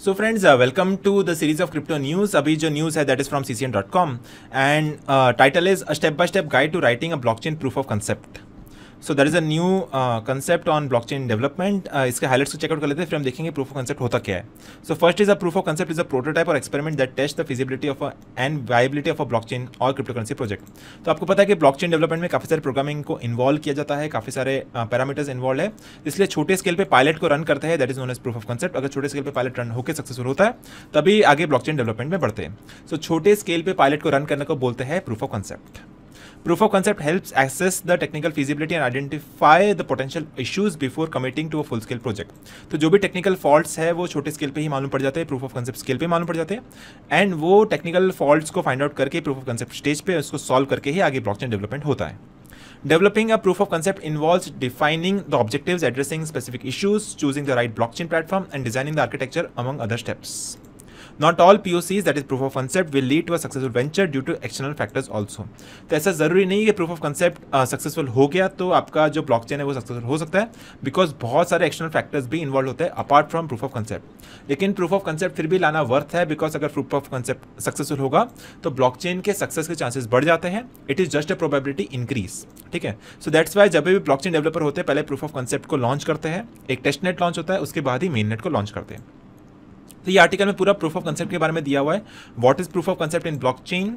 So friends, welcome to the series of crypto news. अभी जो news है that is from ccn.com and title is a step by step guide to writing a blockchain proof of concept. So that is a new concept on blockchain development. इसके highlights को check out कर लेते हैं, फिर हम देखेंगे proof of concept होता क्या है। So first is a proof of concept is a prototype or experiment that test the feasibility of and viability of a blockchain or cryptocurrency project. तो आपको पता है कि ब्लॉकचेन डेवलपमेंट में काफ़ी सारे प्रोग्रामिंग को इन्वॉल्व किया जाता है, काफ़ी सारे पैरामीटर्स इन्वॉल्व है, इसलिए छोटे स्केल पे पायलट को रन करते हैं, that is known as proof of concept. अगर छोटे स्केल पे पायलट रन होकर सक्सेसफुल होता है तभी आगे ब्लॉकचेन डेवलपमेंट में बढ़ते हैं। सो छोटे स्केल पे पायलट को रन करने को बोलते हैं proof of concept. Proof of concept helps assess the technical feasibility and identify the potential issues before committing to a full scale project. तो जो भी टेक्निकल फॉल्ट्स है वो छोटे स्केल पे ही मालूम पड़ जाते हैं, प्रूफ ऑफ कंसेप्ट स्केल पे मालूम पड़ जाते हैं एंड वो टेक्निकल फॉल्ट्स को फाइंड आउट करके प्रूफ ऑफ कंसेप्ट स्टेज पे उसको सॉल्व करके ही आगे ब्लॉकचेन डेवलपमेंट होता है। Developing a proof of concept involves defining the objectives, addressing specific issues, choosing the right blockchain platform, and designing the architecture, among other steps. Not all POCs, that is proof of concept, will lead to a successful venture due to external factors also. तो ऐसा ज़रूरी नहीं है कि proof of concept successful हो गया तो आपका जो ब्लॉकचेन है वो सक्सेसफुल हो सकता है, बिकॉज बहुत सारे एक्सटर्नल फैक्टर्स भी इन्वॉल्व होते हैं apart from proof of concept. लेकिन प्रूफ ऑफ कंसेप्ट फिर भी लाना वर्थ है, बिकॉज अगर प्रूफ ऑफ कंसेप्ट सक्सेसफुल होगा तो ब्लॉकचेन के सक्सेस के चांसेस बढ़ जाते हैं। It is just a probability increase, ठीक है। सो दैट्स वाई जब भी ब्लॉकचेन डेवलपर होते हैं पहले प्रूफ ऑफ कंसेप्ट को लॉन्च करते हैं, एक टेस्ट नेट लॉन्च होता है, उसके बाद ही मेन नेट को लॉन्च करते हैं। तो ये आर्टिकल में पूरा प्रूफ ऑफ कंसेप्ट के बारे में दिया हुआ है। What is proof of concept in blockchain,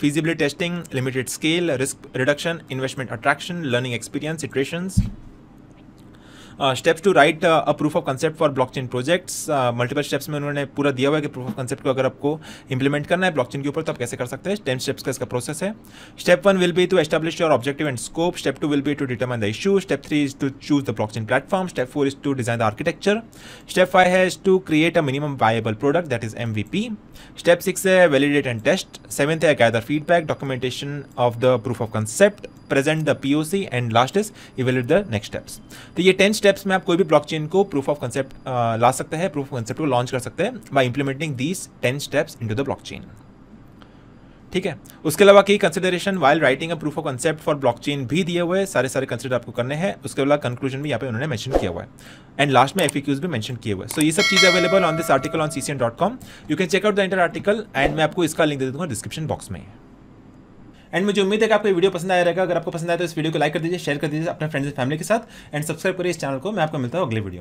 feasibility testing, limited scale, risk reduction, investment attraction, learning experience, iterations, steps to write a proof of concept for blockchain projects. Multiple steps में उन्होंने पूरा दिया हुआ है कि प्रूफ ऑफ कंसेप्ट को अगर आपको इंप्लीमेंट करना है ब्लॉकचेन के ऊपर तो आप कैसे कर सकते हैं। 10 स्टेप्स का इसका प्रोसेस है। Step 1 will be to establish your objective and scope. Step 2 will be to determine the issue. Step 3 is to choose the blockchain platform. Step 4 is to design the architecture. Step 5 है to create a minimum viable product, that is MVP। Step 6 है validate and test. 7th है gather feedback, documentation of the proof of concept, present the POC and last is evaluate the next steps. तो ये 10 steps में आप कोई भी blockchain को proof of concept ला सकते हैं, प्रूफ ऑफ कंसेप्ट को लॉन्च कर सकते हैं by implementing these 10 steps into the blockchain, ठीक है। उसके अलावा की consideration while writing a proof of concept for blockchain भी दिए हुए हैं, सारे कंसिडर आपको करने हैं। उसके अलावा कंक्लूजन भी यहाँ पे उन्होंने मेंशन किया हुआ है एंड लास्ट में FAQs भी मेंशन किए हुए हैं। सो ये सब चीज़ें available on this article on ccn.com। You can check out the entire article and मैं आपको इसका लिंक दे दूंगा डिस्क्रिप्शन बॉक्स में। एंड मुझे उम्मीद है कि आपको ये वीडियो पसंद आया रहेगा। अगर आपको पसंद आया तो इस वीडियो को लाइक कर दीजिए, शेयर कर दीजिए अपने फ्रेंड्स एंड फैमिली के साथ एंड सब्सक्राइब करिए इस चैनल को। मैं आपको मिलता हूँ अगले वीडियो में।